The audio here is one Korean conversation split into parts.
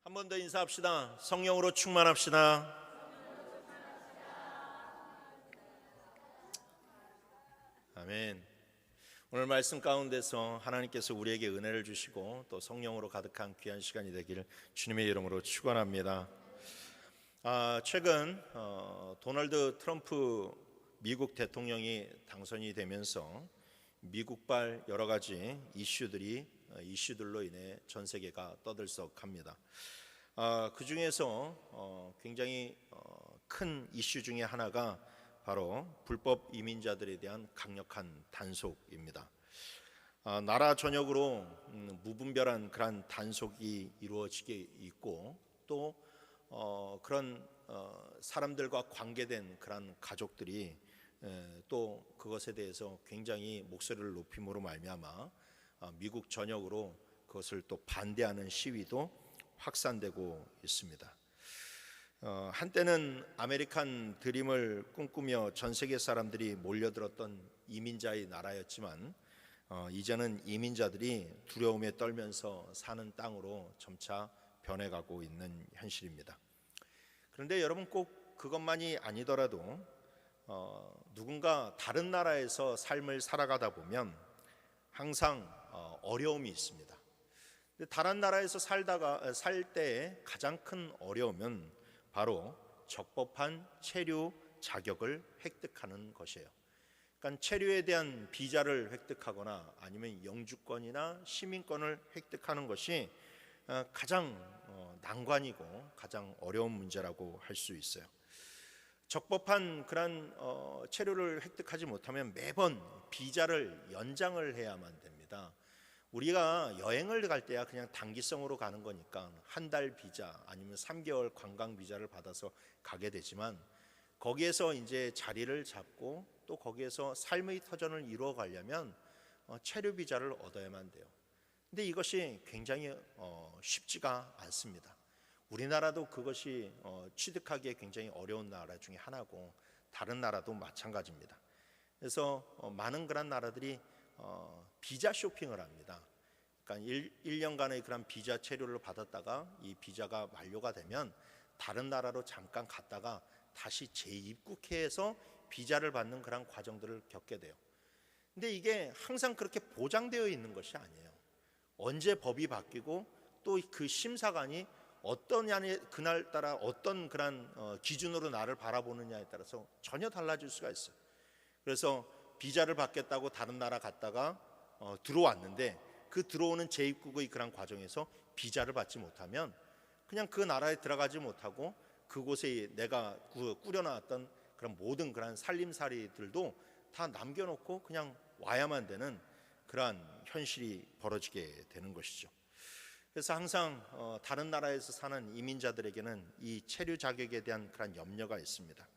한 번 더 인사합시다. 성령으로 충만합시다. 아멘. 오늘 말씀 가운데서 하나님께서 우리에게 은혜를 주시고 또 성령으로 가득한 귀한 시간이 되기를 주님의 이름으로 축원합니다. 최근 도널드 트럼프 미국 대통령이 당선이 되면서 미국발 여러 가지 이슈들로 인해 전 세계가 떠들썩합니다. 그 중에서 굉장히 큰 이슈 중에 하나가 바로 불법 이민자들에 대한 강력한 단속입니다. 나라 전역으로 무분별한 그런 단속이 이루어지게 있고 또 그런 사람들과 관계된 그런 가족들이 또 그것에 대해서 굉장히 목소리를 높임으로 말미암아 미국 전역으로 그것을 또 반대하는 시위도 확산되고 있습니다. 한때는 아메리칸 드림을 꿈꾸며 전 세계 사람들이 몰려들었던 이민자의 나라였지만 이제는 이민자들이 두려움에 떨면서 사는 땅으로 점차 변해가고 있는 현실입니다. 그런데 여러분, 꼭 그것만이 아니더라도 누군가 다른 나라에서 삶을 살아가다 보면 항상 어려움이 있습니다. 다른 나라에서 살 때의 가장 큰 어려움은 바로 적법한 체류 자격을 획득하는 것이에요. 그러니까 체류에 대한 비자를 획득하거나 아니면 영주권이나 시민권을 획득하는 것이 가장 난관이고 가장 어려운 문제라고 할 수 있어요. 적법한 그런 체류를 획득하지 못하면 매번 비자를 연장을 해야만 됩니다. 우리가 여행을 갈 때야 그냥 단기성으로 가는 거니까 한 달 비자 아니면 3개월 관광 비자를 받아서 가게 되지만 거기에서 이제 자리를 잡고 또 거기에서 삶의 터전을 이루어 가려면 체류 비자를 얻어야만 돼요. 근데 이것이 굉장히 쉽지가 않습니다. 우리나라도 그것이 취득하기에 굉장히 어려운 나라 중에 하나고 다른 나라도 마찬가지입니다. 그래서 많은 그런 나라들이 비자 쇼핑을 합니다. 그러니까 1년간의 그런 비자 체류를 받았다가 이 비자가 만료가 되면 다른 나라로 잠깐 갔다가 다시 재입국해서 비자를 받는 그런 과정들을 겪게 돼요. 근데 이게 항상 그렇게 보장되어 있는 것이 아니에요. 언제 법이 바뀌고 또 그 심사관이 어떠냐에 그날따라 어떤 그런 기준으로 나를 바라보느냐에 따라서 전혀 달라질 수가 있어요. 그래서 비자를 받겠다고 다른 나라 갔다가 들어왔는데 그 들어오는 재입국의 그런 과정에서 비자를 받지 못하면 그냥 그 나라에 들어가지 못하고 그곳에 내가 꾸려놨던 그런 모든 그런 살림살이들도 다 남겨놓고 그냥 와야만 되는 그러한 현실이 벌어지게 되는 것이죠. 그래서 항상 다른 나라에서 사는 이민자들에게는 이 체류 자격에 대한 그런 염려가 있습니다.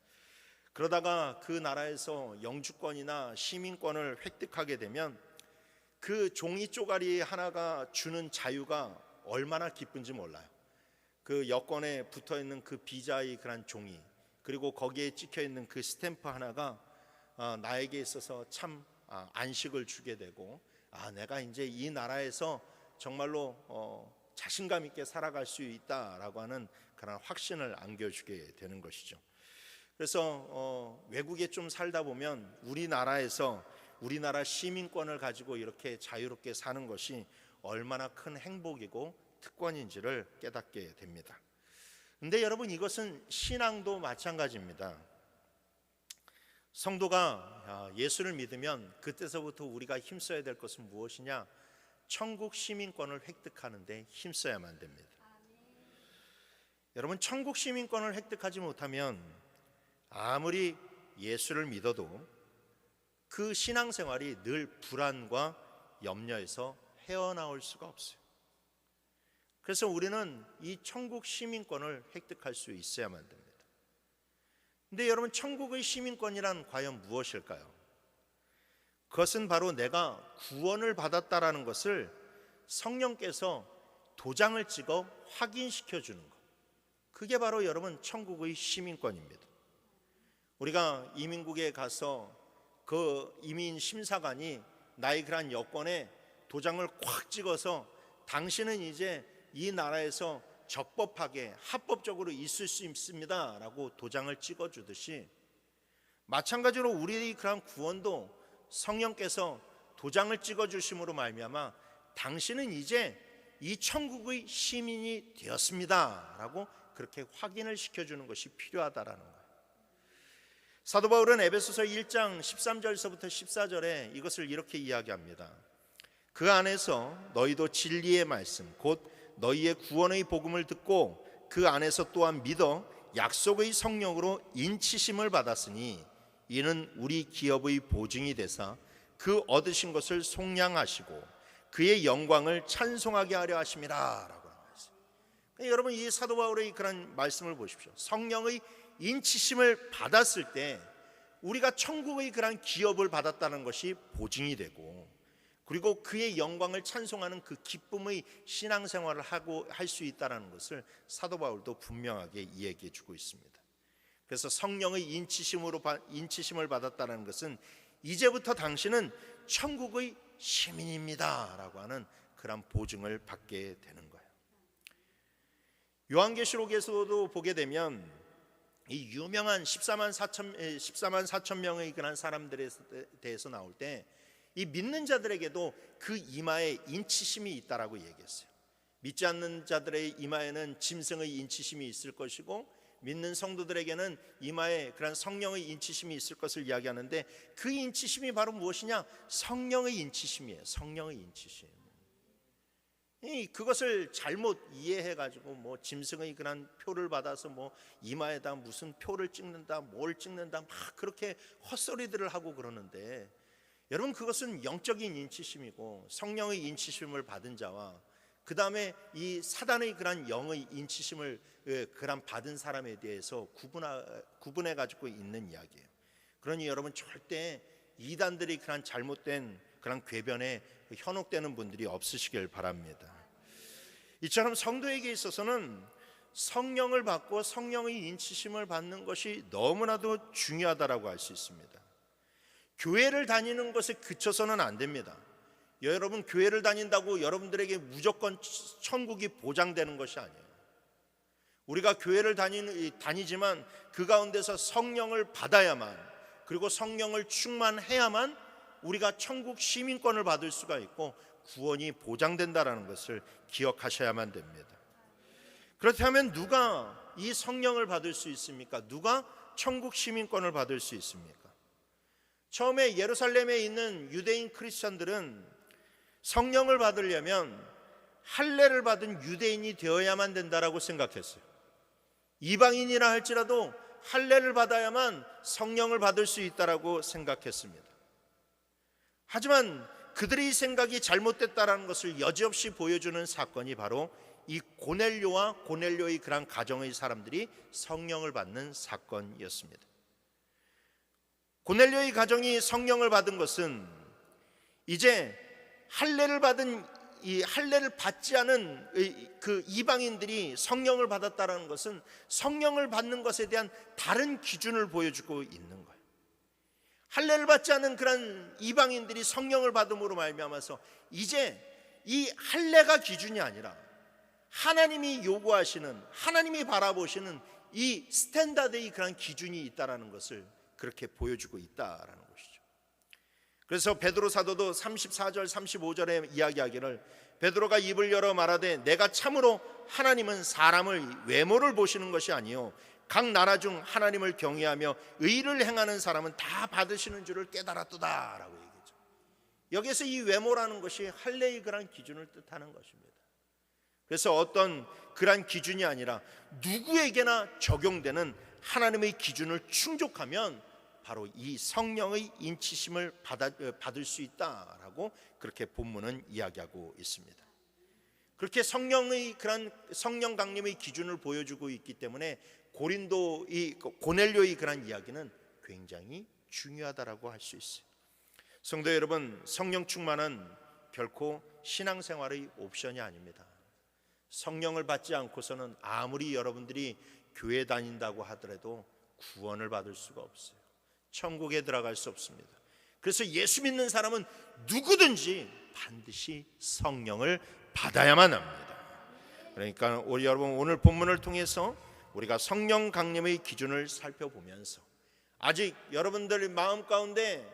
그러다가 그 나라에서 영주권이나 시민권을 획득하게 되면 그 종이 쪼가리 하나가 주는 자유가 얼마나 기쁜지 몰라요. 그 여권에 붙어 있는 그 비자의 그런 종이 그리고 거기에 찍혀 있는 그 스탬프 하나가 나에게 있어서 참 안식을 주게 되고 내가 이제 이 나라에서 정말로 자신감 있게 살아갈 수 있다라고 하는 그런 확신을 안겨주게 되는 것이죠. 그래서 외국에 좀 살다 보면 우리나라 시민권을 가지고 이렇게 자유롭게 사는 것이 얼마나 큰 행복이고 특권인지를 깨닫게 됩니다. 근데 여러분, 이것은 신앙도 마찬가지입니다. 성도가 예수를 믿으면 그때서부터 우리가 힘써야 될 것은 무엇이냐? 천국 시민권을 획득하는 데 힘써야만 됩니다. 여러분, 천국 시민권을 획득하지 못하면 아무리 예수를 믿어도 그 신앙생활이 늘 불안과 염려에서 헤어나올 수가 없어요. 그래서 우리는 이 천국 시민권을 획득할 수 있어야만 됩니다. 근데 여러분, 천국의 시민권이란 과연 무엇일까요? 그것은 바로 내가 구원을 받았다라는 것을 성령께서 도장을 찍어 확인시켜 주는 것. 그게 바로 여러분 천국의 시민권입니다. 우리가 이민국에 가서 그 이민 심사관이 나의 그런 여권에 도장을 콱 찍어서 당신은 이제 이 나라에서 적법하게 합법적으로 있을 수 있습니다라고 도장을 찍어주듯이, 마찬가지로 우리의 그런 구원도 성령께서 도장을 찍어주심으로 말미암아 당신은 이제 이 천국의 시민이 되었습니다라고 그렇게 확인을 시켜주는 것이 필요하다라는 거예요. 사도 바울은 에베소서 1장 13절서부터 14절에 이것을 이렇게 이야기합니다. 그 안에서 너희도 진리의 말씀 곧 너희의 구원의 복음을 듣고 그 안에서 또한 믿어 약속의 성령으로 인치심을 받았으니 이는 우리 기업의 보증이 되사 그 얻으신 것을 속량하시고 그의 영광을 찬송하게 하려 하심이라 라고 말했어요. 여러분, 이 사도 바울의 그런 말씀을 보십시오. 성령의 인치심을 받았을 때 우리가 천국의 그런 기업을 받았다는 것이 보증이 되고, 그리고 그의 영광을 찬송하는 그 기쁨의 신앙생활을 하고 할 수 있다는 것을 사도 바울도 분명하게 이야기해 주고 있습니다. 그래서 성령의 인치심을 받았다는 것은 이제부터 당신은 천국의 시민입니다 라고 하는 그런 보증을 받게 되는 거예요. 요한계시록에서도 보게 되면 이 유명한 14만 4천 명의 그런 사람들에 대해서 나올 때 이 믿는 자들에게도 그 이마에 인치심이 있다라고 얘기했어요. 믿지 않는 자들의 이마에는 짐승의 인치심이 있을 것이고, 믿는 성도들에게는 이마에 그런 성령의 인치심이 있을 것을 이야기하는데, 그 인치심이 바로 무엇이냐? 성령의 인치심이에요. 성령의 인치심. 그것을 잘못 이해해가지고 뭐 짐승의 그런 표를 받아서 뭐 이마에다 무슨 표를 찍는다, 뭘 찍는다, 막 그렇게 헛소리들을 하고 그러는데, 여러분, 그것은 영적인 인치심이고 성령의 인치심을 받은 자와 그 다음에 이 사단의 그런 영의 인치심을 그런 받은 사람에 대해서 구분해 가지고 있는 이야기예요. 그러니 여러분, 절대 이단들이 그런 잘못된 그런 궤변에 현혹되는 분들이 없으시길 바랍니다. 이처럼 성도에게 있어서는 성령을 받고 성령의 인치심을 받는 것이 너무나도 중요하다라고 할 수 있습니다. 교회를 다니는 것에 그쳐서는 안 됩니다. 여러분, 교회를 다닌다고 여러분들에게 무조건 천국이 보장되는 것이 아니에요. 우리가 교회를 다니지만 그 가운데서 성령을 받아야만, 그리고 성령을 충만해야만 우리가 천국 시민권을 받을 수가 있고 구원이 보장된다라는 것을 기억하셔야만 됩니다. 그렇다면 누가 이 성령을 받을 수 있습니까? 누가 천국 시민권을 받을 수 있습니까? 처음에 예루살렘에 있는 유대인 크리스천들은 성령을 받으려면 할례를 받은 유대인이 되어야만 된다라고 생각했어요. 이방인이라 할지라도 할례를 받아야만 성령을 받을 수 있다라고 생각했습니다. 하지만 그들의 생각이 잘못됐다라는 것을 여지없이 보여주는 사건이 바로 이 고넬료와 고넬료의 그런 가정의 사람들이 성령을 받는 사건이었습니다. 고넬료의 가정이 성령을 받은 것은 이제 할례를 받지 않은 그 이방인들이 성령을 받았다는 것은 성령을 받는 것에 대한 다른 기준을 보여주고 있는 거예요. 할례를 받지 않은 그런 이방인들이 성령을 받음으로 말미암아서 이제 이 할례가 기준이 아니라 하나님이 요구하시는, 하나님이 바라보시는 이 스탠다드의 그런 기준이 있다라는 것을 그렇게 보여주고 있다라는 것이죠. 그래서 베드로 사도도 34절 35절에 이야기하기를, 베드로가 입을 열어 말하되 내가 참으로 하나님은 사람의 외모를 보시는 것이 아니요 각 나라 중 하나님을 경외하며 의를 행하는 사람은 다 받으시는 줄을 깨달았도다라고 얘기했죠. 여기서 이 외모라는 것이 할례의 그런 기준을 뜻하는 것입니다. 그래서 어떤 그런 기준이 아니라 누구에게나 적용되는 하나님의 기준을 충족하면 바로 이 성령의 인치심을 받을 수 있다라고 그렇게 본문은 이야기하고 있습니다. 그렇게 성령의 그런 성령 강림의 기준을 보여주고 있기 때문에 고넬료의 그런 이야기는 굉장히 중요하다라고 할 수 있어요. 성도 여러분, 성령 충만은 결코 신앙생활의 옵션이 아닙니다. 성령을 받지 않고서는 아무리 여러분들이 교회 다닌다고 하더라도 구원을 받을 수가 없어요. 천국에 들어갈 수 없습니다. 그래서 예수 믿는 사람은 누구든지 반드시 성령을 받아야만 합니다. 그러니까 우리 여러분, 오늘 본문을 통해서 우리가 성령 강림의 기준을 살펴보면서 아직 여러분들 마음 가운데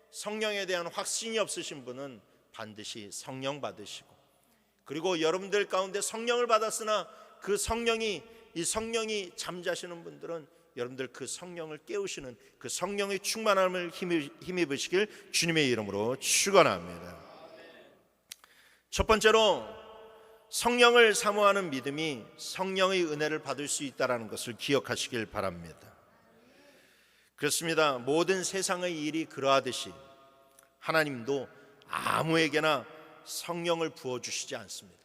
성령에 대한 확신이 없으신 분은 반드시 성령 받으시고, 그리고 여러분들 가운데 성령을 받았으나 그 성령이 잠자시는 분들은 여러분들 그 성령을 깨우시는 그 성령의 충만함을 힘입으시길 주님의 이름으로 축원합니다. 첫 번째로, 성령을 사모하는 믿음이 성령의 은혜를 받을 수 있다는 것을 기억하시길 바랍니다. 그렇습니다. 모든 세상의 일이 그러하듯이 하나님도 아무에게나 성령을 부어주시지 않습니다.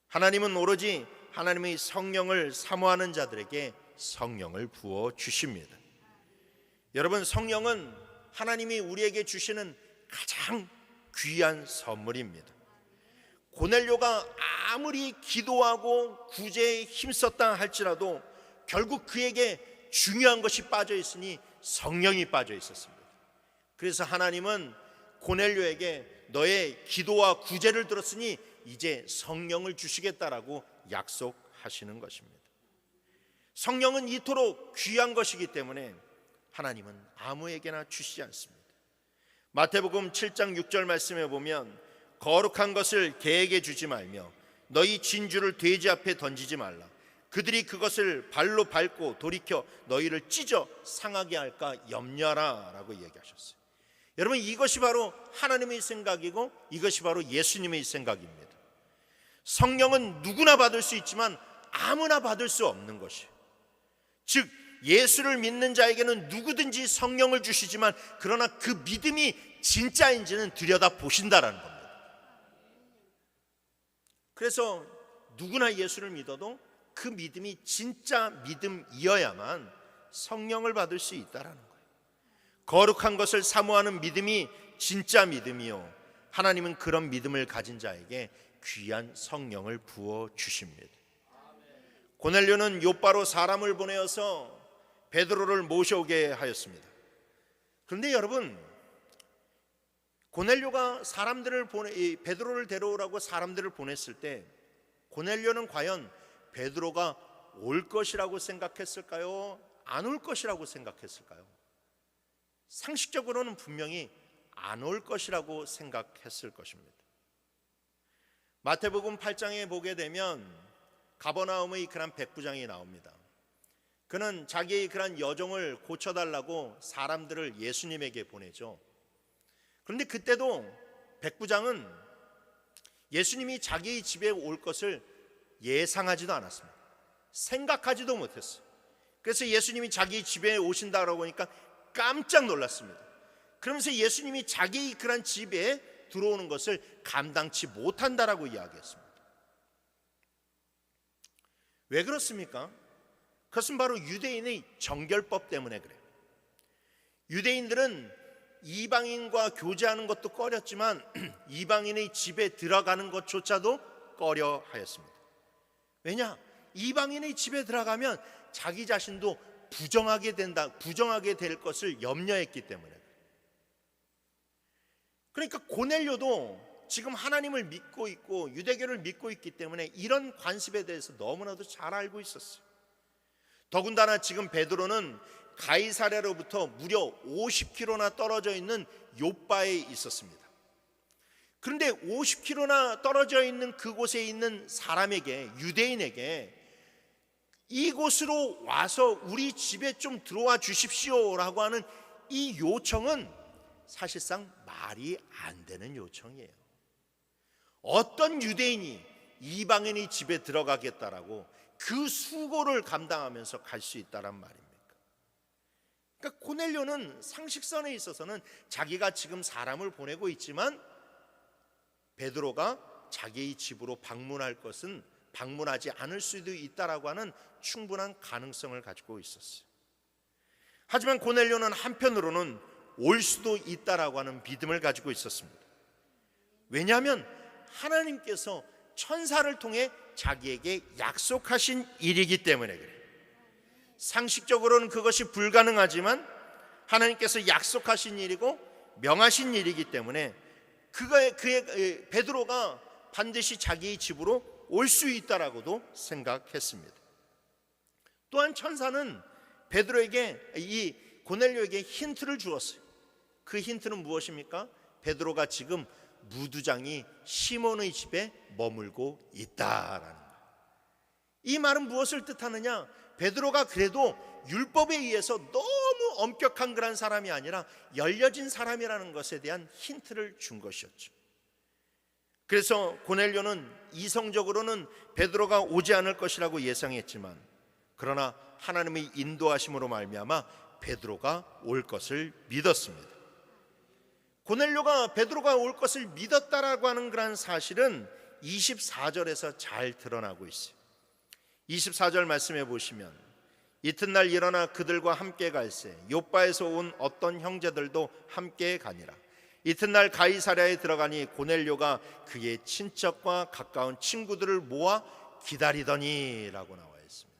하나님은 오로지 하나님의 성령을 사모하는 자들에게 성령을 부어주십니다. 여러분, 성령은 하나님이 우리에게 주시는 가장 귀한 선물입니다. 고넬료가 아무리 기도하고 구제에 힘썼다 할지라도 결국 그에게 중요한 것이 빠져 있으니 성령이 빠져 있었습니다. 그래서 하나님은 고넬료에게 너의 기도와 구제를 들었으니 이제 성령을 주시겠다라고 약속하시는 것입니다. 성령은 이토록 귀한 것이기 때문에 하나님은 아무에게나 주시지 않습니다. 마태복음 7장 6절 말씀에 보면 거룩한 것을 개에게 주지 말며 너희 진주를 돼지 앞에 던지지 말라. 그들이 그것을 발로 밟고 돌이켜 너희를 찢어 상하게 할까 염려하라 라고 얘기하셨어요. 여러분, 이것이 바로 하나님의 생각이고 이것이 바로 예수님의 생각입니다. 성령은 누구나 받을 수 있지만 아무나 받을 수 없는 것이에요. 즉, 예수를 믿는 자에게는 누구든지 성령을 주시지만 그러나 그 믿음이 진짜인지는 들여다보신다라는 겁니다. 그래서 누구나 예수를 믿어도 그 믿음이 진짜 믿음이어야만 성령을 받을 수 있다라는 거예요. 거룩한 것을 사모하는 믿음이 진짜 믿음이요, 하나님은 그런 믿음을 가진 자에게 귀한 성령을 부어 주십니다. 고넬료는 요바로 사람을 보내어서 베드로를 모셔오게 하였습니다. 그런데 여러분, 고넬료가 베드로를 데려오라고 사람들을 보냈을 때 고넬료는 과연 베드로가 올 것이라고 생각했을까요? 안 올 것이라고 생각했을까요? 상식적으로는 분명히 안 올 것이라고 생각했을 것입니다. 마태복음 8장에 보게 되면 가버나움의 그런 백부장이 나옵니다. 그는 자기의 그런 여종을 고쳐달라고 사람들을 예수님에게 보내죠. 그런데 그때도 백부장은 예수님이 자기의 집에 올 것을 예상하지도 않았습니다. 생각하지도 못했어요. 그래서 예수님이 자기 집에 오신다고 하니까 깜짝 놀랐습니다. 그러면서 예수님이 자기 그런 집에 들어오는 것을 감당치 못한다라고 이야기했습니다. 왜 그렇습니까? 그것은 바로 유대인의 정결법 때문에 그래요. 유대인들은 이방인과 교제하는 것도 꺼렸지만 이방인의 집에 들어가는 것조차도 꺼려하였습니다. 왜냐? 이방인의 집에 들어가면 자기 자신도 부정하게 될 것을 염려했기 때문에. 그러니까 고넬료도 지금 하나님을 믿고 있고 유대교를 믿고 있기 때문에 이런 관습에 대해서 너무나도 잘 알고 있었어요. 더군다나 지금 베드로는 가이사랴로부터 무려 50km나 떨어져 있는 욥바에 있었습니다. 그런데 50km나 떨어져 있는 그곳에 있는 사람에게, 유대인에게 이곳으로 와서 우리 집에 좀 들어와 주십시오라고 하는 이 요청은 사실상 말이 안 되는 요청이에요. 어떤 유대인이 이방인의 집에 들어가겠다라고 그 수고를 감당하면서 갈 수 있다란 말입니까? 그러니까 고넬료는 상식선에 있어서는 자기가 지금 사람을 보내고 있지만 베드로가 자기의 집으로 방문하지 않을 수도 있다라고 하는 충분한 가능성을 가지고 있었어요. 하지만 고넬료는 한편으로는 올 수도 있다라고 하는 믿음을 가지고 있었습니다. 왜냐하면 하나님께서 천사를 통해 자기에게 약속하신 일이기 때문에 그래요. 상식적으로는 그것이 불가능하지만 하나님께서 약속하신 일이고 명하신 일이기 때문에 베드로가 반드시 자기의 집으로 올 수 있다라고도 생각했습니다. 또한 천사는 베드로에게, 이 고넬료에게 힌트를 주었어요. 그 힌트는 무엇입니까? 베드로가 지금 무두장이 시몬의 집에 머물고 있다라는 거예요. 이 말은 무엇을 뜻하느냐? 베드로가 그래도 율법에 의해서 너무 엄격한 그런 사람이 아니라 열려진 사람이라는 것에 대한 힌트를 준 것이었죠. 그래서 고넬료는 이성적으로는 베드로가 오지 않을 것이라고 예상했지만, 그러나 하나님의 인도하심으로 말미암아 베드로가 올 것을 믿었습니다. 고넬료가 베드로가 올 것을 믿었다라고 하는 그런 사실은 24절에서 잘 드러나고 있어요. 24절 말씀해 보시면, 이튿날 일어나 그들과 함께 갈새 요빠에서 온 어떤 형제들도 함께 가니라. 이튿날 가이사랴에 들어가니 고넬료가 그의 친척과 가까운 친구들을 모아 기다리더니라고 나와 있습니다.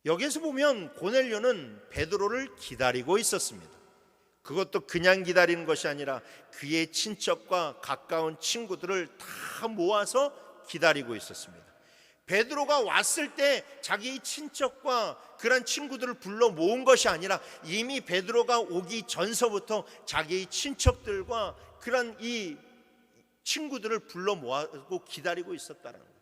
여기에서 보면 고넬료는 베드로를 기다리고 있었습니다. 그것도 그냥 기다리는 것이 아니라 그의 친척과 가까운 친구들을 다 모아서 기다리고 있었습니다. 베드로가 왔을 때 자기 친척과 그런 친구들을 불러 모은 것이 아니라 이미 베드로가 오기 전서부터 자기의 친척들과 그런 이 친구들을 불러 모아고 기다리고 있었다는 거예요.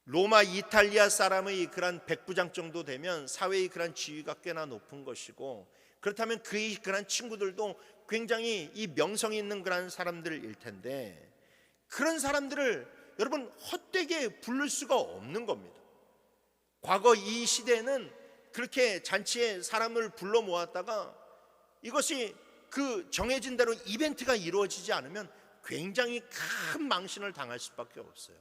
로마 이탈리아 사람의 그런 백부장 정도 되면 사회의 그런 지위가 꽤나 높은 것이고, 그렇다면 그의 그런 친구들도 굉장히 이 명성이 있는 그런 사람들일 텐데, 그런 사람들을 여러분 헛되게 부를 수가 없는 겁니다. 과거 이 시대에는 그렇게 잔치에 사람을 불러 모았다가 이것이 그 정해진 대로 이벤트가 이루어지지 않으면 굉장히 큰 망신을 당할 수밖에 없어요.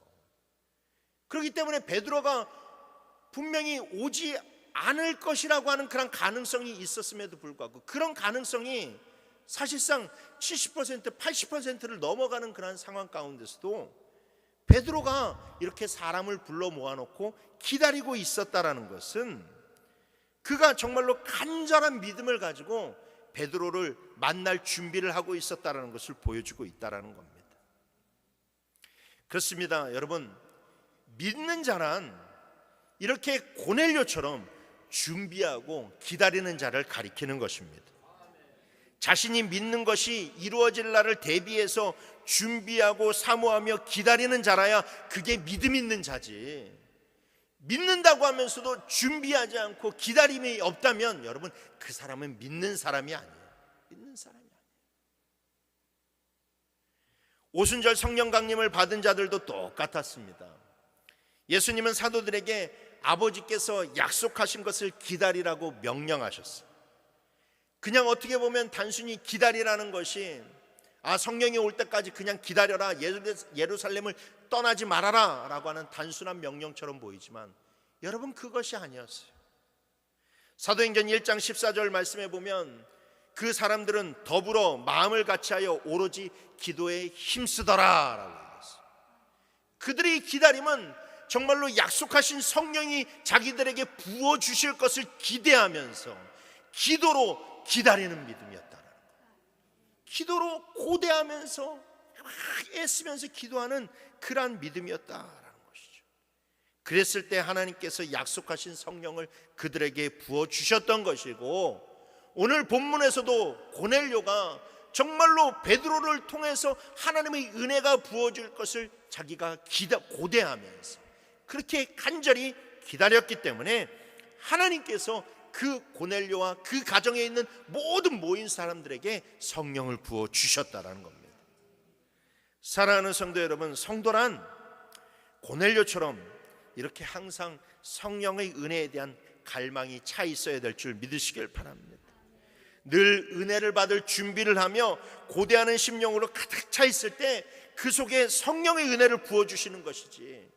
그렇기 때문에 베드로가 분명히 오지 않을 것이라고 하는 그런 가능성이 있었음에도 불구하고, 그런 가능성이 사실상 70%, 80%를 넘어가는 그런 상황 가운데서도 베드로가 이렇게 사람을 불러 모아놓고 기다리고 있었다라는 것은 그가 정말로 간절한 믿음을 가지고 베드로를 만날 준비를 하고 있었다라는 것을 보여주고 있다라는 겁니다. 그렇습니다. 여러분, 믿는 자란 이렇게 고넬료처럼 준비하고 기다리는 자를 가리키는 것입니다. 자신이 믿는 것이 이루어질 날을 대비해서 준비하고 사모하며 기다리는 자라야 그게 믿음 있는 자지, 믿는다고 하면서도 준비하지 않고 기다림이 없다면 여러분 그 사람은 믿는 사람이 아니에요. 믿는 사람이 아니에요. 오순절 성령 강림을 받은 자들도 똑같았습니다. 예수님은 사도들에게 아버지께서 약속하신 것을 기다리라고 명령하셨어요. 그냥 어떻게 보면 단순히 기다리라는 것이 성령이 올 때까지 그냥 기다려라, 예루살렘을 떠나지 말아라 라고 하는 단순한 명령처럼 보이지만 여러분 그것이 아니었어요. 사도행전 1장 14절 말씀해 보면 그 사람들은 더불어 마음을 같이하여 오로지 기도에 힘쓰더라 라고 얘기했어요. 그들의 기다림은 정말로 약속하신 성령이 자기들에게 부어주실 것을 기대하면서 기도로 기다리는 믿음이었다라는 거예요. 기도로 고대하면서 막 애쓰면서 기도하는 그러한 믿음이었다라는 것이죠. 그랬을 때 하나님께서 약속하신 성령을 그들에게 부어주셨던 것이고, 오늘 본문에서도 고넬료가 정말로 베드로를 통해서 하나님의 은혜가 부어질 것을 자기가 고대하면서 그렇게 간절히 기다렸기 때문에 하나님께서 그 고넬료와 그 가정에 있는 모든 모인 사람들에게 성령을 부어 주셨다라는 겁니다. 사랑하는 성도 여러분, 성도란 고넬료처럼 이렇게 항상 성령의 은혜에 대한 갈망이 차 있어야 될 줄 믿으시길 바랍니다. 늘 은혜를 받을 준비를 하며 고대하는 심령으로 가득 차 있을 때 그 속에 성령의 은혜를 부어 주시는 것이지,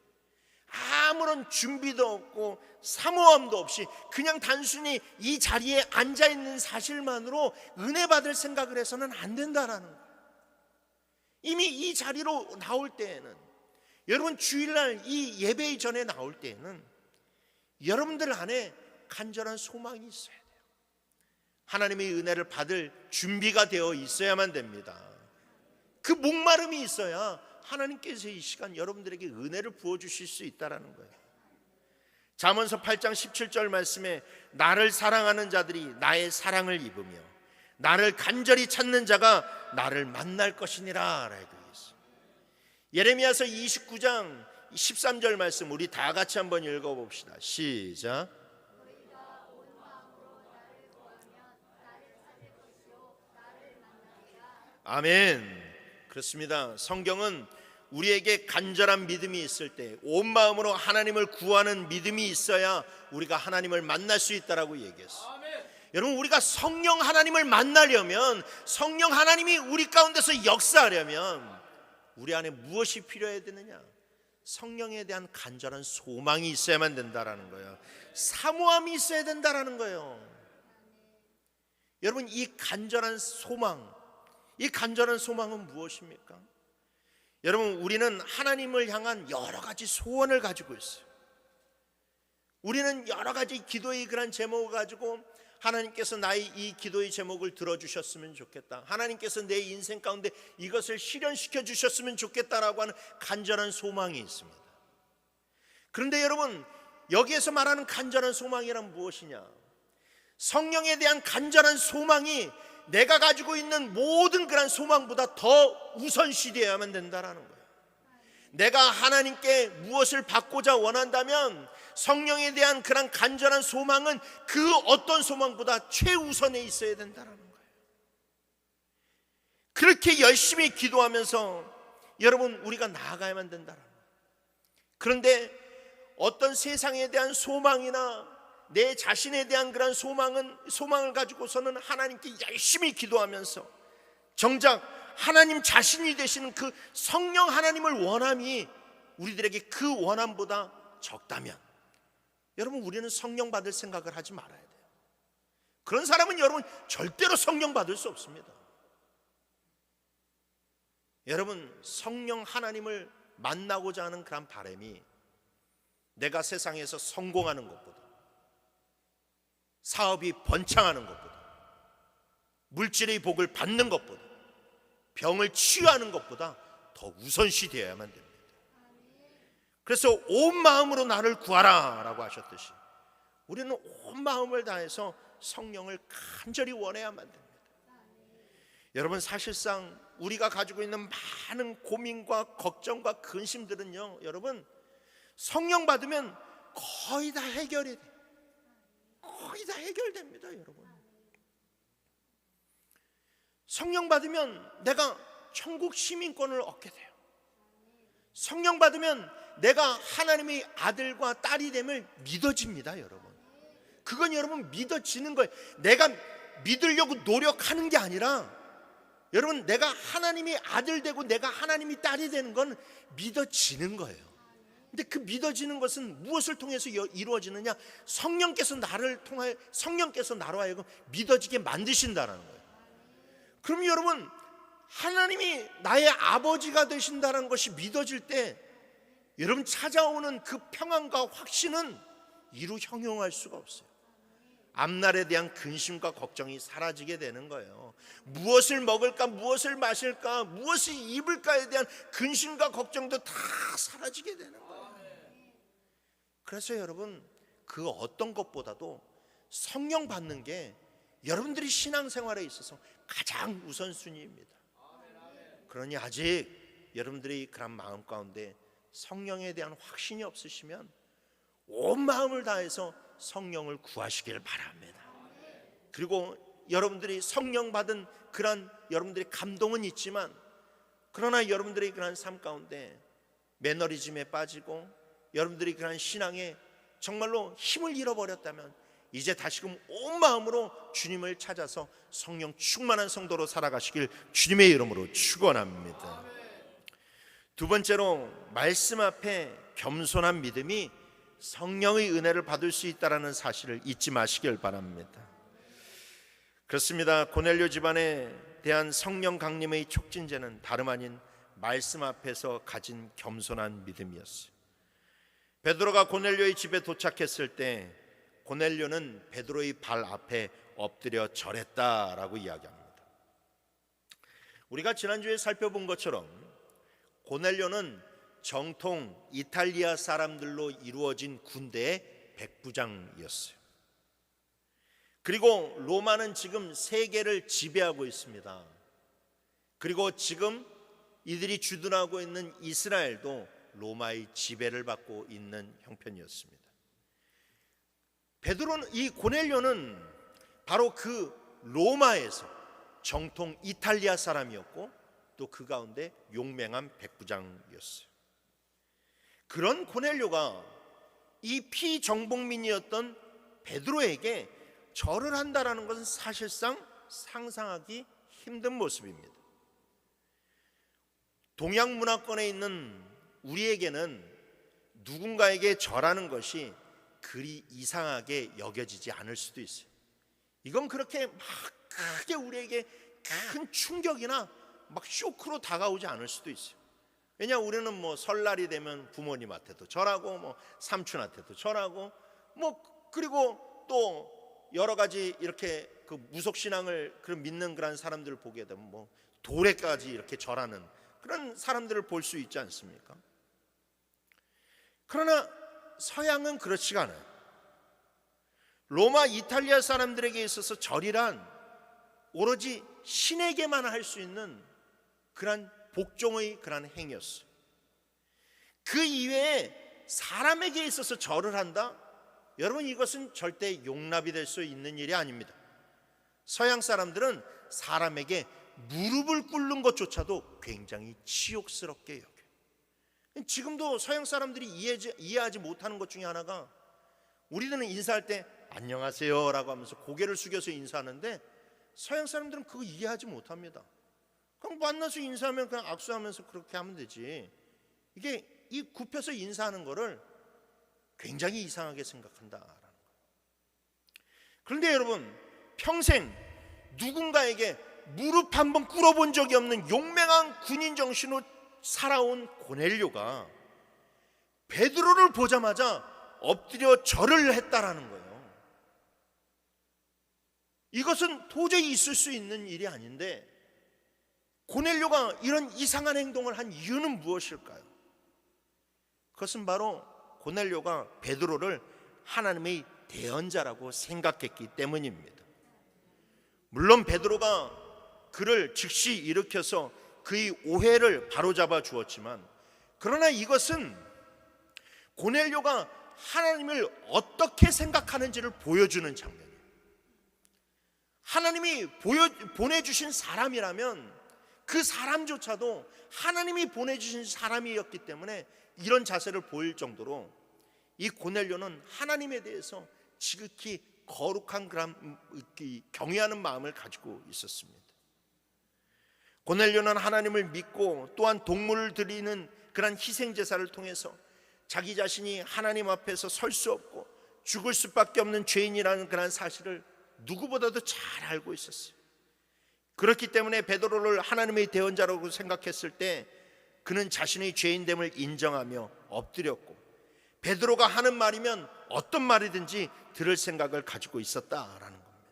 아무런 준비도 없고 사모함도 없이 그냥 단순히 이 자리에 앉아있는 사실만으로 은혜 받을 생각을 해서는 안 된다라는 거예요. 이미 이 자리로 나올 때에는, 여러분 주일날 이 예배 이전에 나올 때에는 여러분들 안에 간절한 소망이 있어야 돼요. 하나님의 은혜를 받을 준비가 되어 있어야만 됩니다. 그 목마름이 있어야 하나님께서 이 시간 여러분들에게 은혜를 부어주실 수 있다라는 거예요. 잠언서 8장 17절 말씀에 나를 사랑하는 자들이 나의 사랑을 입으며 나를 간절히 찾는 자가 나를 만날 것이니라 라고 했어요. 예레미야서 29장 13절 말씀 우리 다 같이 한번 읽어봅시다. 시작. 아멘. 그렇습니다. 성경은 우리에게 간절한 믿음이 있을 때, 온 마음으로 하나님을 구하는 믿음이 있어야 우리가 하나님을 만날 수 있다라고 얘기했어요. 여러분, 우리가 성령 하나님을 만나려면, 성령 하나님이 우리 가운데서 역사하려면 우리 안에 무엇이 필요해야 되느냐? 성령에 대한 간절한 소망이 있어야만 된다라는 거예요. 사모함이 있어야 된다라는 거예요. 여러분, 이 간절한 소망, 이 간절한 소망은 무엇입니까? 여러분, 우리는 하나님을 향한 여러 가지 소원을 가지고 있어요. 우리는 여러 가지 기도의 그런 제목을 가지고 하나님께서 나의 이 기도의 제목을 들어주셨으면 좋겠다, 하나님께서 내 인생 가운데 이것을 실현시켜 주셨으면 좋겠다라고 하는 간절한 소망이 있습니다. 그런데 여러분, 여기에서 말하는 간절한 소망이란 무엇이냐? 성령에 대한 간절한 소망이 내가 가지고 있는 모든 그런 소망보다 더 우선시되어야만 된다라는 거예요. 내가 하나님께 무엇을 받고자 원한다면 성령에 대한 그런 간절한 소망은 그 어떤 소망보다 최우선에 있어야 된다라는 거예요. 그렇게 열심히 기도하면서 여러분, 우리가 나아가야만 된다라는 거예요. 그런데 어떤 세상에 대한 소망이나 내 자신에 대한 그런 소망을 가지고서는 하나님께 열심히 기도하면서 정작 하나님 자신이 되시는 그 성령 하나님을 원함이 우리들에게 그 원함보다 적다면 여러분, 우리는 성령 받을 생각을 하지 말아야 돼요. 그런 사람은 여러분 절대로 성령 받을 수 없습니다. 여러분, 성령 하나님을 만나고자 하는 그런 바람이 내가 세상에서 성공하는 것보다, 사업이 번창하는 것보다, 물질의 복을 받는 것보다, 병을 치유하는 것보다 더 우선시되어야만 됩니다. 그래서 온 마음으로 나를 구하라 라고 하셨듯이 우리는 온 마음을 다해서 성령을 간절히 원해야만 됩니다. 여러분, 사실상 우리가 가지고 있는 많은 고민과 걱정과 근심들은요, 여러분 성령 받으면 거의 다 해결이 돼요. 거의 다 해결됩니다. 여러분, 성령 받으면 내가 천국 시민권을 얻게 돼요. 성령 받으면 내가 하나님의 아들과 딸이 됨을 믿어집니다. 여러분, 그건 여러분 믿어지는 거예요. 내가 믿으려고 노력하는 게 아니라 여러분, 내가 하나님의 아들 되고 내가 하나님의 딸이 되는 건 믿어지는 거예요. 근데 그 믿어지는 것은 무엇을 통해서 이루어지느냐? 성령께서 나를 통하여, 성령께서 나로 하여금 믿어지게 만드신다라는 거예요. 그럼 여러분, 하나님이 나의 아버지가 되신다는 것이 믿어질 때 여러분 찾아오는 그 평안과 확신은 이루 형용할 수가 없어요. 앞날에 대한 근심과 걱정이 사라지게 되는 거예요. 무엇을 먹을까, 무엇을 마실까, 무엇을 입을까에 대한 근심과 걱정도 다 사라지게 되는 거예요. 그래서 여러분, 그 어떤 것보다도 성령 받는 게 여러분들이 신앙생활에 있어서 가장 우선순위입니다. 그러니 아직 여러분들이 그런 마음 가운데 성령에 대한 확신이 없으시면 온 마음을 다해서 성령을 구하시길 바랍니다. 그리고 여러분들이 성령 받은 그런 여러분들의 감동은 있지만, 그러나 여러분들의 그런 삶 가운데 매너리즘에 빠지고 여러분들이 그런 신앙에 정말로 힘을 잃어버렸다면 이제 다시금 온 마음으로 주님을 찾아서 성령 충만한 성도로 살아가시길 주님의 이름으로 축원합니다. 두 번째로, 말씀 앞에 겸손한 믿음이 성령의 은혜를 받을 수 있다는 사실을 잊지 마시길 바랍니다. 그렇습니다. 고넬료 집안에 대한 성령 강림의 촉진제는 다름 아닌 말씀 앞에서 가진 겸손한 믿음이었어요. 베드로가 고넬료의 집에 도착했을 때 고넬료는 베드로의 발 앞에 엎드려 절했다라고 이야기합니다. 우리가 지난주에 살펴본 것처럼 고넬료는 정통 이탈리아 사람들로 이루어진 군대의 백부장이었어요. 그리고 로마는 지금 세계를 지배하고 있습니다. 그리고 지금 이들이 주둔하고 있는 이스라엘도 로마의 지배를 받고 있는 형편이었습니다. 이 고넬료는 바로 그 로마에서 정통 이탈리아 사람이었고 또 그 가운데 용맹한 백부장이었어요. 그런 고넬료가 이 피정복민이었던 베드로에게 절을 한다라는 것은 사실상 상상하기 힘든 모습입니다. 동양 문화권에 있는 우리에게는 누군가에게 절하는 것이 그리 이상하게 여겨지지 않을 수도 있어요. 이건 그렇게 막 크게 우리에게 큰 충격이나 막 쇼크로 다가오지 않을 수도 있어요. 왜냐, 우리는 뭐 설날이 되면 부모님한테도 절하고 뭐 삼촌한테도 절하고 뭐 그리고 또 여러 가지 이렇게 그 무속신앙을 믿는 그런 사람들을 보게 되면 뭐 도래까지 이렇게 절하는 그런 사람들을 볼 수 있지 않습니까? 그러나 서양은 그렇지가 않아요. 로마 이탈리아 사람들에게 있어서 절이란 오로지 신에게만 할 수 있는 그런 복종의 그런 행위였어요. 그 이외에 사람에게 있어서 절을 한다? 여러분, 이것은 절대 용납이 될 수 있는 일이 아닙니다. 서양 사람들은 사람에게 무릎을 꿇는 것조차도 굉장히 치욕스럽게 여겨요. 지금도 서양 사람들이 이해하지 못하는 것 중에 하나가, 우리들은 인사할 때 안녕하세요 라고 하면서 고개를 숙여서 인사하는데 서양 사람들은 그거 이해하지 못합니다. 그럼 만나서 인사하면 그냥 악수하면서 그렇게 하면 되지, 이게 이 굽혀서 인사하는 거를 굉장히 이상하게 생각한다라는 거예요. 그런데 여러분, 평생 누군가에게 무릎 한번 꿇어본 적이 없는 용맹한 군인 정신으로 살아온 고넬료가 베드로를 보자마자 엎드려 절을 했다라는 거예요. 이것은 도저히 있을 수 있는 일이 아닌데 고넬료가 이런 이상한 행동을 한 이유는 무엇일까요? 그것은 바로 고넬료가 베드로를 하나님의 대언자라고 생각했기 때문입니다. 물론 베드로가 그를 즉시 일으켜서 그의 오해를 바로잡아 주었지만, 그러나 이것은 고넬료가 하나님을 어떻게 생각하는지를 보여주는 장면이에요. 하나님이 보내주신 사람이라면 그 사람조차도 하나님이 보내주신 사람이었기 때문에 이런 자세를 보일 정도로 이 고넬료는 하나님에 대해서 지극히 거룩한 그런 경외하는 마음을 가지고 있었습니다. 고넬료는 하나님을 믿고 또한 동물을 드리는 그런 희생 제사를 통해서 자기 자신이 하나님 앞에서 설 수 없고 죽을 수밖에 없는 죄인이라는 그런 사실을 누구보다도 잘 알고 있었어요. 그렇기 때문에 베드로를 하나님의 대언자라고 생각했을 때 그는 자신의 죄인됨을 인정하며 엎드렸고, 베드로가 하는 말이면 어떤 말이든지 들을 생각을 가지고 있었다라는 겁니다.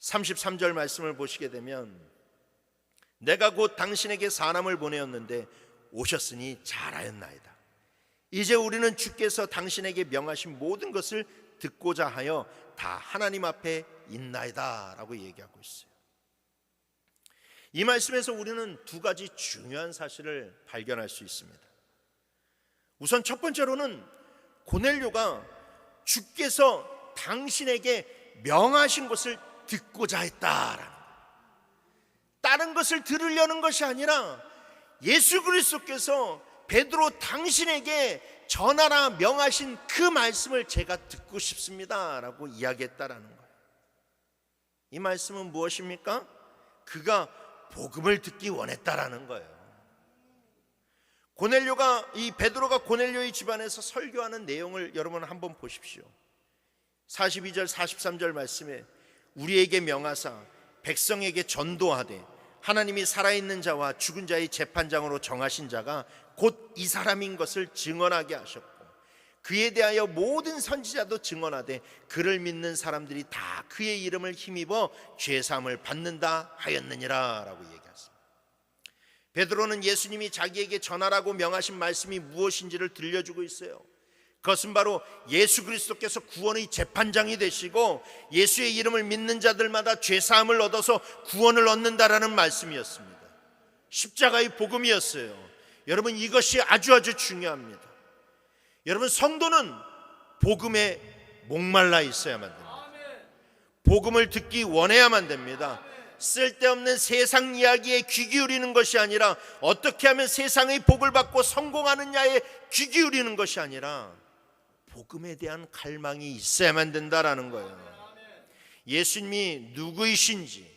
33절 말씀을 보시게 되면, 내가 곧 당신에게 사람을 보내었는데 오셨으니 잘하였나이다. 이제 우리는 주께서 당신에게 명하신 모든 것을 듣고자 하여 다 하나님 앞에 있나이다 라고 얘기하고 있어요. 이 말씀에서 우리는 두 가지 중요한 사실을 발견할 수 있습니다. 우선 첫 번째로는 고넬료가 주께서 당신에게 명하신 것을 듣고자 했다라는 거예요. 다른 것을 들으려는 것이 아니라 예수 그리스도께서 베드로 당신에게 전하라 명하신 그 말씀을 제가 듣고 싶습니다 라고 이야기했다라는 거예요. 이 말씀은 무엇입니까? 그가 복음을 듣기 원했다라는 거예요. 베드로가 고넬료의 집안에서 설교하는 내용을 여러분 한번 보십시오. 42절 43절 말씀에 우리에게 명하사 백성에게 전도하되 하나님이 살아있는 자와 죽은 자의 재판장으로 정하신 자가 곧 이 사람인 것을 증언하게 하셨고, 그에 대하여 모든 선지자도 증언하되 그를 믿는 사람들이 다 그의 이름을 힘입어 죄사함을 받는다 하였느니라 라고 얘기했습니다. 베드로는 예수님이 자기에게 전하라고 명하신 말씀이 무엇인지를 들려주고 있어요. 그것은 바로 예수 그리스도께서 구원의 재판장이 되시고 예수의 이름을 믿는 자들마다 죄사함을 얻어서 구원을 얻는다라는 말씀이었습니다. 십자가의 복음이었어요. 여러분, 이것이 아주 중요합니다. 여러분, 성도는 복음에 목말라 있어야만 됩니다. 복음을 듣기 원해야만 됩니다. 쓸데없는 세상 이야기에 귀 기울이는 것이 아니라 어떻게 하면 세상의 복을 받고 성공하느냐에 귀 기울이는 것이 아니라 복음에 대한 갈망이 있어야만 된다라는 거예요. 예수님이 누구이신지,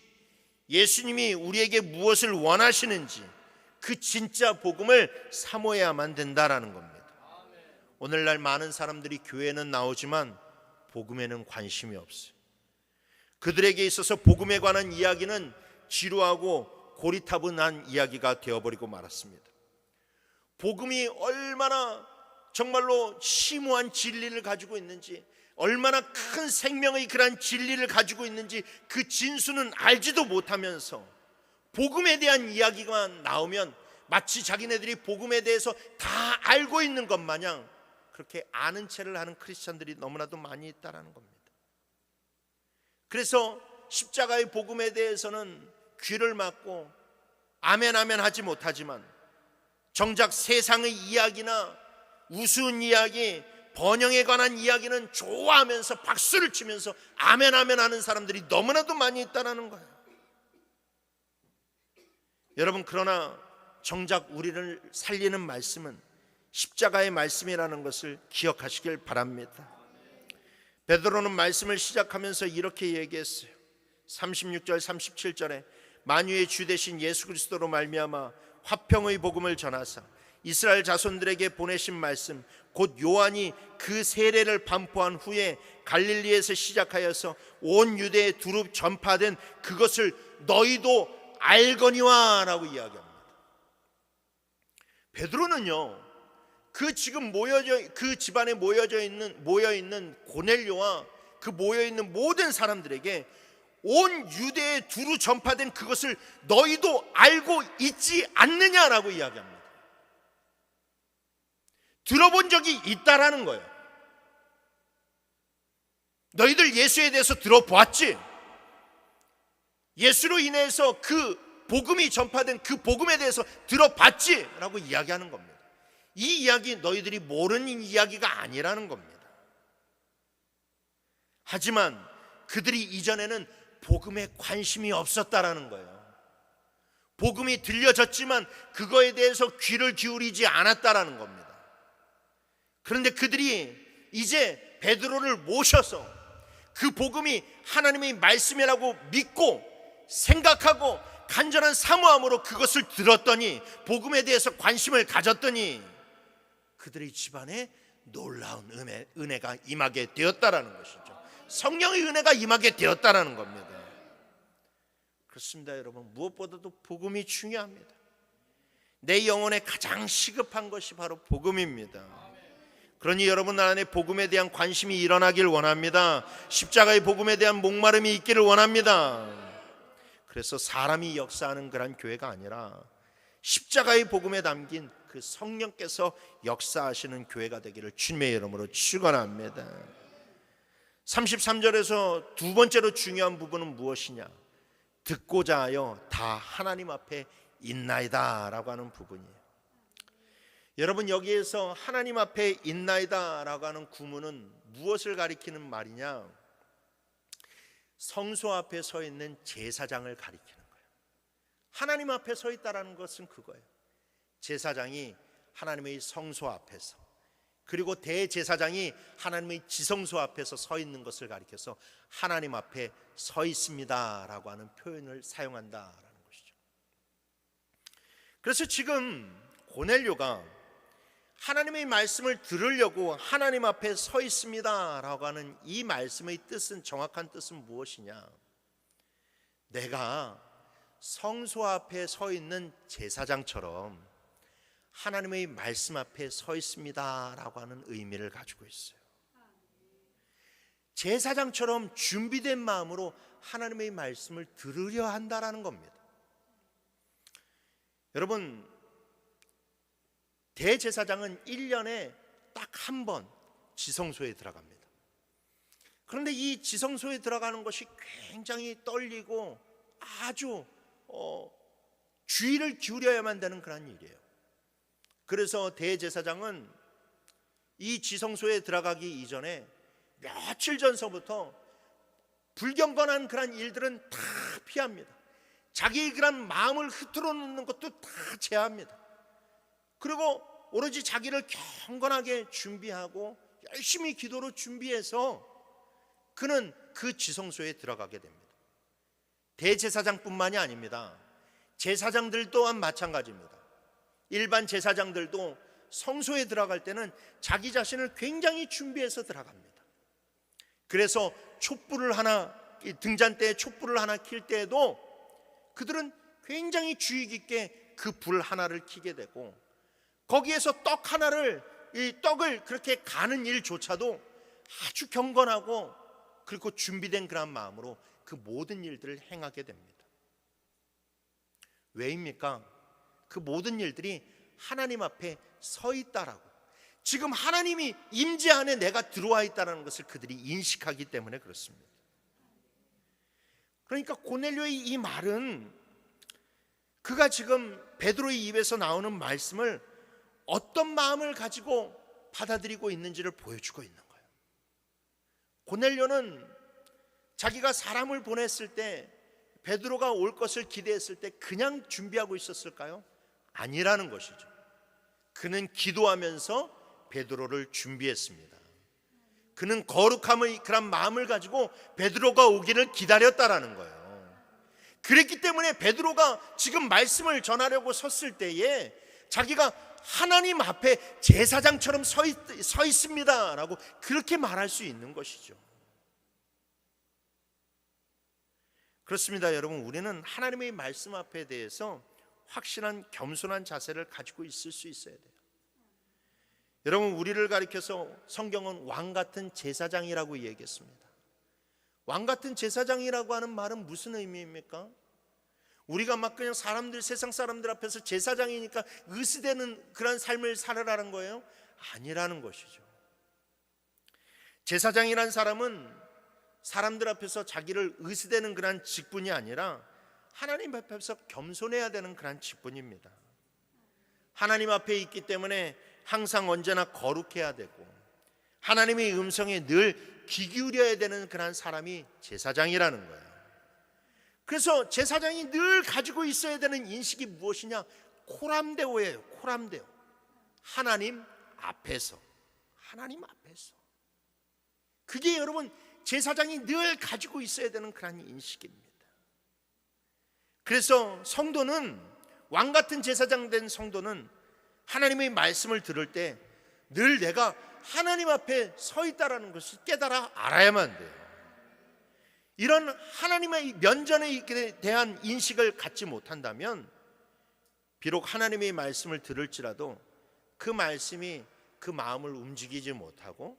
예수님이 우리에게 무엇을 원하시는지 그 진짜 복음을 사모해야만 된다라는 겁니다. 오늘날 많은 사람들이 교회는 나오지만 복음에는 관심이 없어요. 그들에게 있어서 복음에 관한 이야기는 지루하고 고리타분한 이야기가 되어버리고 말았습니다. 복음이 얼마나 정말로 심오한 진리를 가지고 있는지, 얼마나 큰 생명의 그러한 진리를 가지고 있는지 그 진수는 알지도 못하면서 복음에 대한 이야기가 나오면 마치 자기네들이 복음에 대해서 다 알고 있는 것 마냥 그렇게 아는 체를 하는 크리스찬들이 너무나도 많이 있다는 겁니다. 그래서 십자가의 복음에 대해서는 귀를 막고 아멘 아멘 하지 못하지만 정작 세상의 이야기나 우스운 이야기, 번영에 관한 이야기는 좋아하면서 박수를 치면서 아멘 아멘 하는 사람들이 너무나도 많이 있다는 거예요. 여러분, 그러나 정작 우리를 살리는 말씀은 십자가의 말씀이라는 것을 기억하시길 바랍니다. 베드로는 말씀을 시작하면서 이렇게 얘기했어요. 36절 37절에 만유의 주 되신 예수 그리스도로 말미암아 화평의 복음을 전하사 이스라엘 자손들에게 보내신 말씀 곧 요한이 그 세례를 반포한 후에 갈릴리에서 시작하여서 온 유대에 두루 전파된 그것을 너희도 알거니와 라고 이야기합니다. 베드로는요, 그 지금 그 집안에 모여 있는 고넬료와 그 모여 있는 모든 사람들에게 온 유대에 두루 전파된 그것을 너희도 알고 있지 않느냐라고 이야기합니다. 들어본 적이 있다라는 거예요. 너희들 예수에 대해서 들어보았지? 예수로 인해서 그 복음이 전파된 그 복음에 대해서 들어봤지? 라고 이야기하는 겁니다. 이 이야기 너희들이 모르는 이야기가 아니라는 겁니다. 하지만 그들이 이전에는 복음에 관심이 없었다라는 거예요. 복음이 들려졌지만 그거에 대해서 귀를 기울이지 않았다라는 겁니다. 그런데 그들이 이제 베드로를 모셔서 그 복음이 하나님의 말씀이라고 믿고 생각하고 간절한 사모함으로 그것을 들었더니, 복음에 대해서 관심을 가졌더니 그들의 집안에 놀라운 은혜가 임하게 되었다라는 것이죠. 성령의 은혜가 임하게 되었다라는 겁니다. 그렇습니다, 여러분. 무엇보다도 복음이 중요합니다. 내 영혼에 가장 시급한 것이 바로 복음입니다. 그러니 여러분 안에 복음에 대한 관심이 일어나길 원합니다. 십자가의 복음에 대한 목마름이 있기를 원합니다. 그래서 사람이 역사하는 그런 교회가 아니라 십자가의 복음에 담긴 그 성령께서 역사하시는 교회가 되기를 주님의 이름으로 축원합니다. 33절에서 두 번째로 중요한 부분은 무엇이냐? 듣고자 하여 다 하나님 앞에 있나이다 라고 하는 부분이에요. 여러분, 여기에서 하나님 앞에 있나이다 라고 하는 구문은 무엇을 가리키는 말이냐? 성소 앞에 서 있는 제사장을 가리키는 거예요. 하나님 앞에 서 있다라는 것은 그거예요. 제사장이 하나님의 성소 앞에서, 그리고 대제사장이 하나님의 지성소 앞에서 서 있는 것을 가리켜서 하나님 앞에 서 있습니다 라고 하는 표현을 사용한다라는 것이죠. 그래서 지금 고넬료가 하나님의 말씀을 들으려고 하나님 앞에 서 있습니다 라고 하는 이 말씀의 뜻은, 정확한 뜻은 무엇이냐? 내가 성소 앞에 서 있는 제사장처럼 하나님의 말씀 앞에 서 있습니다 라고 하는 의미를 가지고 있어요. 제사장처럼 준비된 마음으로 하나님의 말씀을 들으려 한다라는 겁니다. 여러분, 대제사장은 1년에 딱 한 번 지성소에 들어갑니다. 그런데 이 지성소에 들어가는 것이 굉장히 떨리고 아주 주의를 기울여야만 되는 그런 일이에요. 그래서 대제사장은 이 지성소에 들어가기 이전에 며칠 전서부터 불경건한 그런 일들은 다 피합니다. 자기의 그런 마음을 흐트러 놓는 것도 다 제한합니다. 그리고 오로지 자기를 경건하게 준비하고 열심히 기도로 준비해서 그는 그 지성소에 들어가게 됩니다. 대제사장뿐만이 아닙니다. 제사장들 또한 마찬가지입니다. 일반 제사장들도 성소에 들어갈 때는 자기 자신을 굉장히 준비해서 들어갑니다. 그래서 등잔대에 촛불을 하나 킬 때에도 그들은 굉장히 주의 깊게 그 불 하나를 켜게 되고, 거기에서 이 떡을 그렇게 가는 일조차도 아주 경건하고 그리고 준비된 그런 마음으로 그 모든 일들을 행하게 됩니다. 왜입니까? 그 모든 일들이 하나님 앞에 서 있다라고, 지금 하나님이 임재 안에 내가 들어와 있다는 것을 그들이 인식하기 때문에 그렇습니다. 그러니까 고넬료의 이 말은 그가 지금 베드로의 입에서 나오는 말씀을 어떤 마음을 가지고 받아들이고 있는지를 보여주고 있는 거예요. 고넬료는 자기가 사람을 보냈을 때, 베드로가 올 것을 기대했을 때 그냥 준비하고 있었을까요? 아니라는 것이죠. 그는 기도하면서 베드로를 준비했습니다. 그는 거룩함의 그런 마음을 가지고 베드로가 오기를 기다렸다라는 거예요. 그랬기 때문에 베드로가 지금 말씀을 전하려고 섰을 때에 자기가 하나님 앞에 제사장처럼 서 있습니다 라고 그렇게 말할 수 있는 것이죠. 그렇습니다. 여러분, 우리는 하나님의 말씀 앞에 대해서 확실한 겸손한 자세를 가지고 있을 수 있어야 돼요. 여러분, 우리를 가리켜서 성경은 왕 같은 제사장이라고 얘기했습니다. 왕 같은 제사장이라고 하는 말은 무슨 의미입니까? 우리가 막 그냥 세상 사람들 앞에서 제사장이니까 의스대는 그런 삶을 살아라는 거예요? 아니라는 것이죠. 제사장이란 사람은 사람들 앞에서 자기를 의스대는 그런 직분이 아니라 하나님 앞에서 겸손해야 되는 그런 직분입니다. 하나님 앞에 있기 때문에 항상 언제나 거룩해야 되고 하나님의 음성에 늘 귀 기울여야 되는 그런 사람이 제사장이라는 거예요. 그래서 제사장이 늘 가지고 있어야 되는 인식이 무엇이냐? 코람데오예요. 코람데오. 하나님 앞에서. 그게 여러분 제사장이 늘 가지고 있어야 되는 그런 인식입니다. 그래서 성도는, 왕 같은 제사장 된 성도는 하나님의 말씀을 들을 때 늘 내가 하나님 앞에 서 있다라는 것을 깨달아 알아야만 돼요. 이런 하나님의 면전에 대한 인식을 갖지 못한다면 비록 하나님의 말씀을 들을지라도 그 말씀이 그 마음을 움직이지 못하고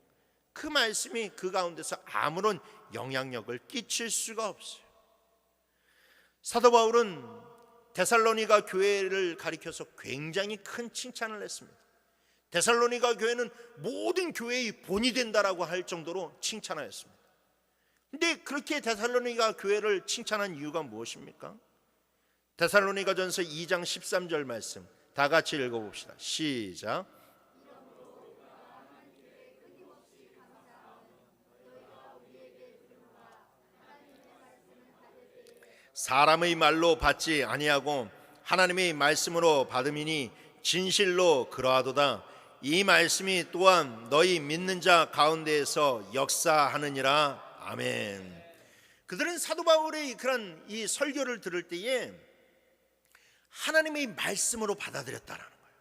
그 말씀이 그 가운데서 아무런 영향력을 끼칠 수가 없어요. 사도 바울은 데살로니가 교회를 가리켜서 굉장히 큰 칭찬을 했습니다. 데살로니가 교회는 모든 교회의 본이 된다라고 할 정도로 칭찬하였습니다. 근데 그렇게 데살로니가 교회를 칭찬한 이유가 무엇입니까? 데살로니가전서 2장 13절 말씀 다 같이 읽어봅시다. 시작. 사람의 말로 받지 아니하고 하나님의 말씀으로 받음이니 진실로 그러하도다. 이 말씀이 또한 너희 믿는 자 가운데에서 역사하느니라. 아멘. 그들은 사도 바울의 그런 이 설교를 들을 때에 하나님의 말씀으로 받아들였다라는 거예요.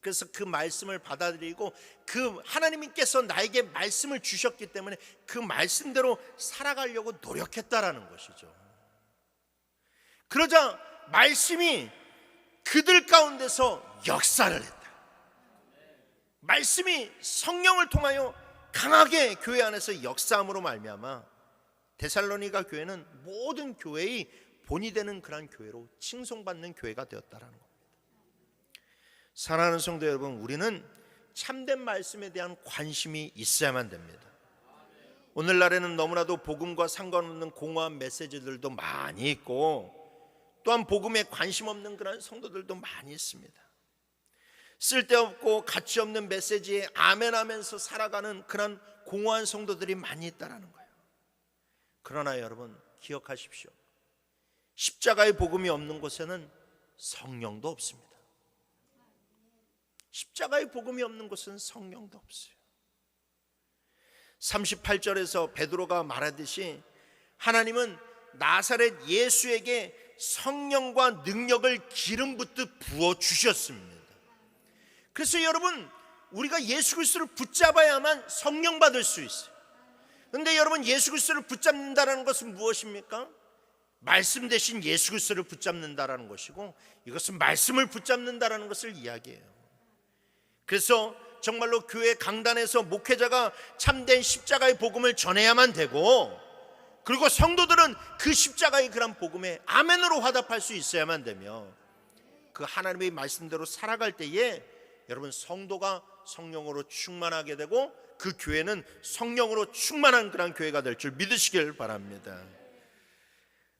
그래서 그 말씀을 받아들이고 그 하나님께서 나에게 말씀을 주셨기 때문에 그 말씀대로 살아가려고 노력했다라는 것이죠. 그러자 말씀이 그들 가운데서 역사를 했다. 말씀이 성령을 통하여 강하게 교회 안에서 역사함으로 말미암아 데살로니가 교회는 모든 교회의 본이 되는 그런 교회로 칭송받는 교회가 되었다라는 겁니다. 사랑하는 성도 여러분, 우리는 참된 말씀에 대한 관심이 있어야만 됩니다. 오늘날에는 너무나도 복음과 상관없는 공허한 메시지들도 많이 있고, 또한 복음에 관심 없는 그런 성도들도 많이 있습니다. 쓸데없고 가치없는 메시지에 아멘하면서 살아가는 그런 공허한 성도들이 많이 있다는 거예요. 그러나 여러분 기억하십시오. 십자가의 복음이 없는 곳에는 성령도 없습니다. 십자가의 복음이 없는 곳은 성령도 없어요. 38절에서 베드로가 말하듯이 하나님은 나사렛 예수에게 성령과 능력을 기름 붓듯 부어주셨습니다. 그래서 여러분, 우리가 예수 그리스도를 붙잡아야만 성령 받을 수 있어요. 그런데 여러분, 예수 그리스도를 붙잡는다는 것은 무엇입니까? 말씀 대신 예수 그리스도를 붙잡는다는 것이고, 이것은 말씀을 붙잡는다는 것을 이야기해요. 그래서 정말로 교회 강단에서 목회자가 참된 십자가의 복음을 전해야만 되고, 그리고 성도들은 그 십자가의 그런 복음에 아멘으로 화답할 수 있어야만 되며, 그 하나님의 말씀대로 살아갈 때에 여러분 성도가 성령으로 충만하게 되고, 그 교회는 성령으로 충만한 그런 교회가 될 줄 믿으시길 바랍니다.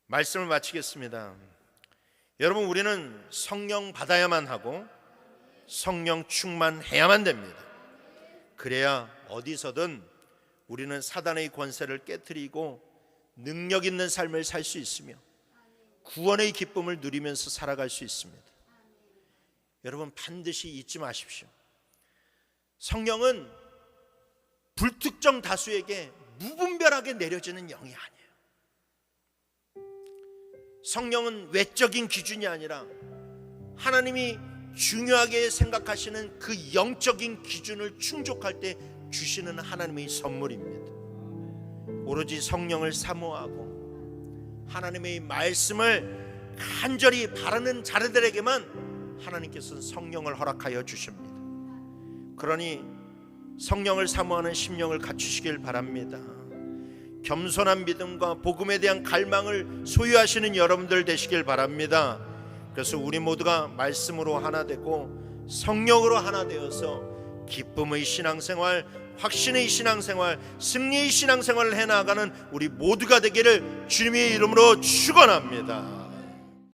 말씀을 마치겠습니다. 여러분, 우리는 성령 받아야만 하고 성령 충만해야만 됩니다. 그래야 어디서든 우리는 사단의 권세를 깨트리고 능력 있는 삶을 살 수 있으며 구원의 기쁨을 누리면서 살아갈 수 있습니다. 여러분, 반드시 잊지 마십시오. 성령은 불특정 다수에게 무분별하게 내려지는 영이 아니에요. 성령은 외적인 기준이 아니라 하나님이 중요하게 생각하시는 그 영적인 기준을 충족할 때 주시는 하나님의 선물입니다. 오로지 성령을 사모하고 하나님의 말씀을 간절히 바라는 자들에게만 하나님께서는 성령을 허락하여 주십니다. 그러니 성령을 사모하는 심령을 갖추시길 바랍니다. 겸손한 믿음과 복음에 대한 갈망을 소유하시는 여러분들 되시길 바랍니다. 그래서 우리 모두가 말씀으로 하나 되고 성령으로 하나 되어서 기쁨의 신앙생활, 확신의 신앙생활, 승리의 신앙생활을 해나가는 우리 모두가 되기를 주님의 이름으로 축원합니다.